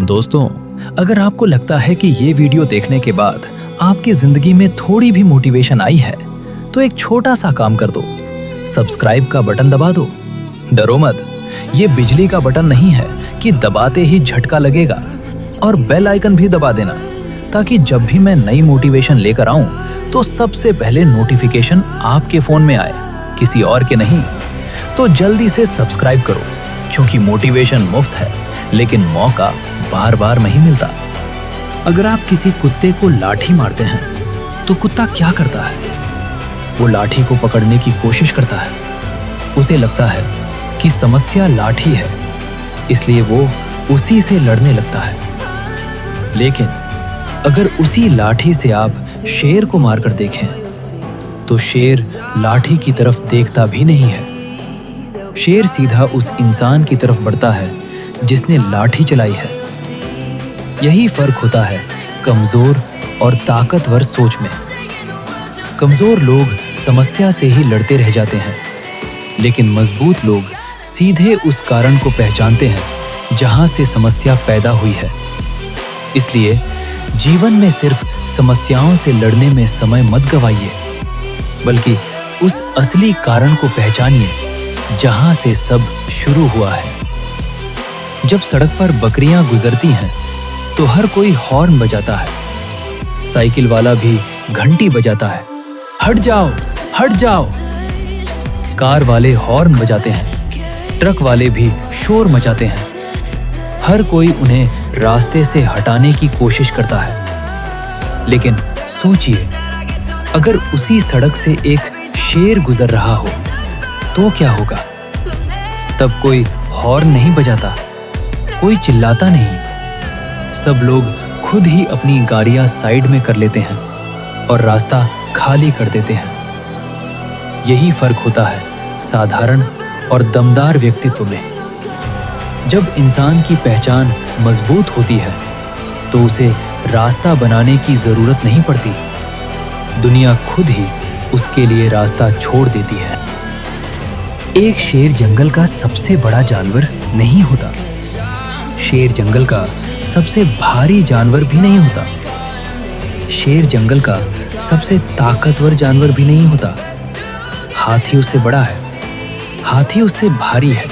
दोस्तों, अगर आपको लगता है कि ये वीडियो देखने के बाद आपकी जिंदगी में थोड़ी भी मोटिवेशन आई है, तो एक छोटा सा काम कर दो, सब्सक्राइब का बटन दबा दो। डरो मत, ये बिजली का बटन नहीं है कि दबाते ही झटका लगेगा। और बेल आइकन भी दबा देना, ताकि जब भी मैं नई मोटिवेशन लेकर आऊं तो सबसे पहले नोटिफिकेशन आपके फोन में आए, किसी और के नहीं। तो जल्दी से सब्सक्राइब करो, क्योंकि मोटिवेशन मुफ्त है, लेकिन मौका बार बार नहीं मिलता। अगर आप किसी कुत्ते को लाठी मारते हैं तो कुत्ता क्या करता है? वो लाठी को पकड़ने की कोशिश करता है। उसे लगता है कि समस्या लाठी है, इसलिए वो उसी से लड़ने लगता है। लेकिन अगर उसी लाठी से आप शेर को मारकर देखें तो शेर लाठी की तरफ देखता भी नहीं है। शेर सीधा उस इंसान की तरफ बढ़ता है जिसने लाठी चलाई है। यही फर्क होता है कमजोर और ताकतवर सोच में। कमजोर लोग समस्या से ही लड़ते रह जाते हैं, लेकिन मजबूत लोग सीधे उस कारण को पहचानते हैं जहां से समस्या पैदा हुई है। इसलिए जीवन में सिर्फ समस्याओं से लड़ने में समय मत गवाइए, बल्कि उस असली कारण को पहचानिए जहां से सब शुरू हुआ है। जब सड़क पर बकरियां गुजरती हैं तो हर कोई हॉर्न बजाता है। साइकिल वाला भी घंटी बजाता है, हट जाओ हट जाओ। कार वाले हॉर्न बजाते हैं, ट्रक वाले भी शोर मचाते हैं। हर कोई उन्हें रास्ते से हटाने की कोशिश करता है। लेकिन सोचिए, अगर उसी सड़क से एक शेर गुजर रहा हो तो क्या होगा? तब कोई हॉर्न नहीं बजाता, कोई चिल्लाता नहीं। सब लोग खुद ही अपनी गाड़ियां साइड में कर लेते हैं और रास्ता खाली कर देते हैं। यही फर्क होता है साधारण और दमदार व्यक्तित्व में। जब इंसान की पहचान मजबूत होती है तो उसे रास्ता बनाने की जरूरत नहीं पड़ती। दुनिया खुद ही उसके लिए रास्ता छोड़ देती है। एक शेर जंगल का सबसे बड़ा जानवर नहीं होता। शेर जंगल का सबसे भारी जानवर भी नहीं होता। शेर जंगल का सबसे ताकतवर जानवर भी नहीं होता। हाथी उससे बड़ा है, हाथी उससे भारी है,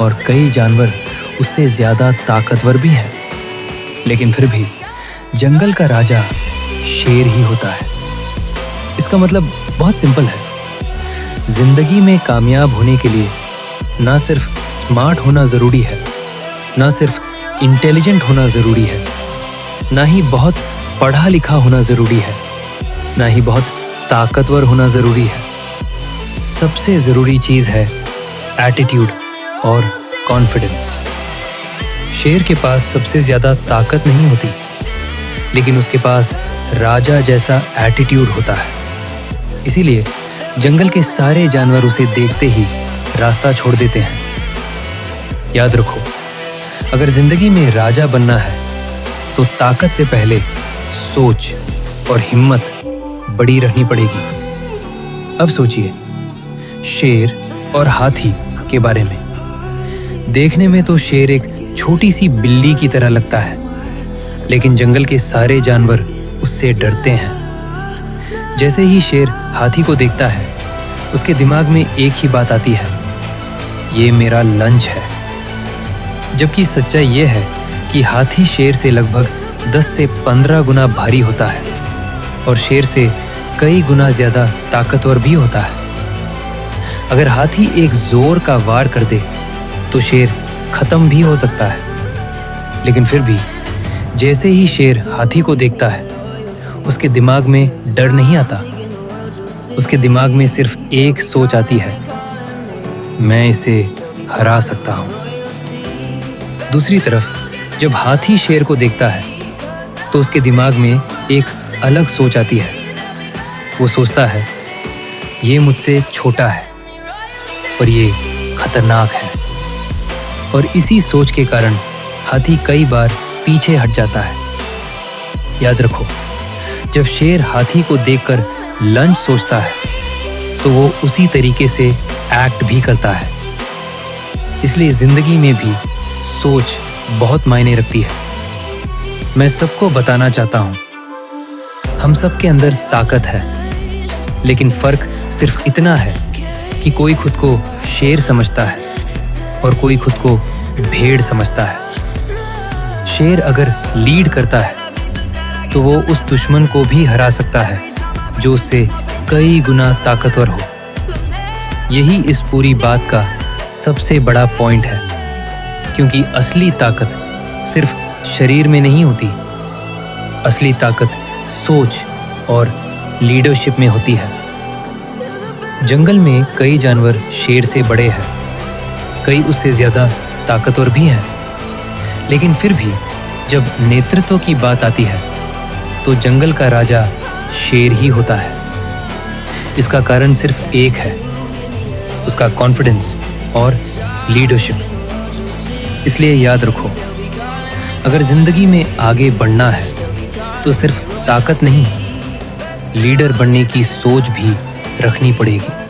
और कई जानवर उससे ज्यादा ताकतवर भी हैं। लेकिन फिर भी जंगल का राजा शेर ही होता है। इसका मतलब बहुत सिंपल है। जिंदगी में कामयाब होने के लिए ना सिर्फ स्मार्ट होना जरूरी है, ना सिर्फ इंटेलिजेंट होना जरूरी है, ना ही बहुत पढ़ा लिखा होना जरूरी है, ना ही बहुत ताकतवर होना जरूरी है। सबसे जरूरी चीज है एटीट्यूड और कॉन्फिडेंस। शेर के पास सबसे ज्यादा ताकत नहीं होती, लेकिन उसके पास राजा जैसा एटीट्यूड होता है। इसीलिए जंगल के सारे जानवर उसे देखते ही रास्ता छोड़ देते हैं। याद रखो, अगर जिंदगी में राजा बनना है तो ताकत से पहले सोच और हिम्मत बड़ी रखनी पड़ेगी। अब सोचिए शेर और हाथी के बारे में। देखने में तो शेर एक छोटी सी बिल्ली की तरह लगता है, लेकिन जंगल के सारे जानवर उससे डरते हैं। जैसे ही शेर हाथी को देखता है, उसके दिमाग में एक ही बात आती है, ये मेरा लंच है। जबकि सच्चाई ये है कि हाथी शेर से लगभग 10 से 15 गुना भारी होता है और शेर से कई गुना ज्यादा ताकतवर भी होता है। अगर हाथी एक जोर का वार कर दे तो शेर खत्म भी हो सकता है। लेकिन फिर भी जैसे ही शेर हाथी को देखता है, उसके दिमाग में डर नहीं आता। उसके दिमाग में सिर्फ एक सोच आती है, मैं इसे हरा सकता हूं। दूसरी तरफ जब हाथी शेर को देखता है तो उसके दिमाग में एक अलग सोच आती है। वो सोचता है, ये मुझसे छोटा है और ये खतरनाक है। और इसी सोच के कारण हाथी कई बार पीछे हट जाता है। याद रखो, जब शेर हाथी को देखकर लंच सोचता है तो वो उसी तरीके से एक्ट भी करता है। इसलिए जिंदगी में भी सोच बहुत मायने रखती है। मैं सबको बताना चाहता हूँ, हम सबके अंदर ताकत है, लेकिन फर्क सिर्फ इतना है कि कोई खुद को शेर समझता है और कोई खुद को भेड़ समझता है। शेर अगर लीड करता है तो वो उस दुश्मन को भी हरा सकता है जो उससे कई गुना ताकतवर हो। यही इस पूरी बात का सबसे बड़ा पॉइंट है, क्योंकि असली ताकत सिर्फ शरीर में नहीं होती, असली ताकत सोच और लीडरशिप में होती है। जंगल में कई जानवर शेर से बड़े हैं, कई उससे ज्यादा ताकतवर भी हैं, लेकिन फिर भी जब नेतृत्व की बात आती है तो जंगल का राजा शेर ही होता है। इसका कारण सिर्फ एक है, उसका कॉन्फिडेंस और लीडरशिप। इसलिए याद रखो, अगर जिंदगी में आगे बढ़ना है तो सिर्फ ताकत नहीं, लीडर बनने की सोच भी रखनी पड़ेगी।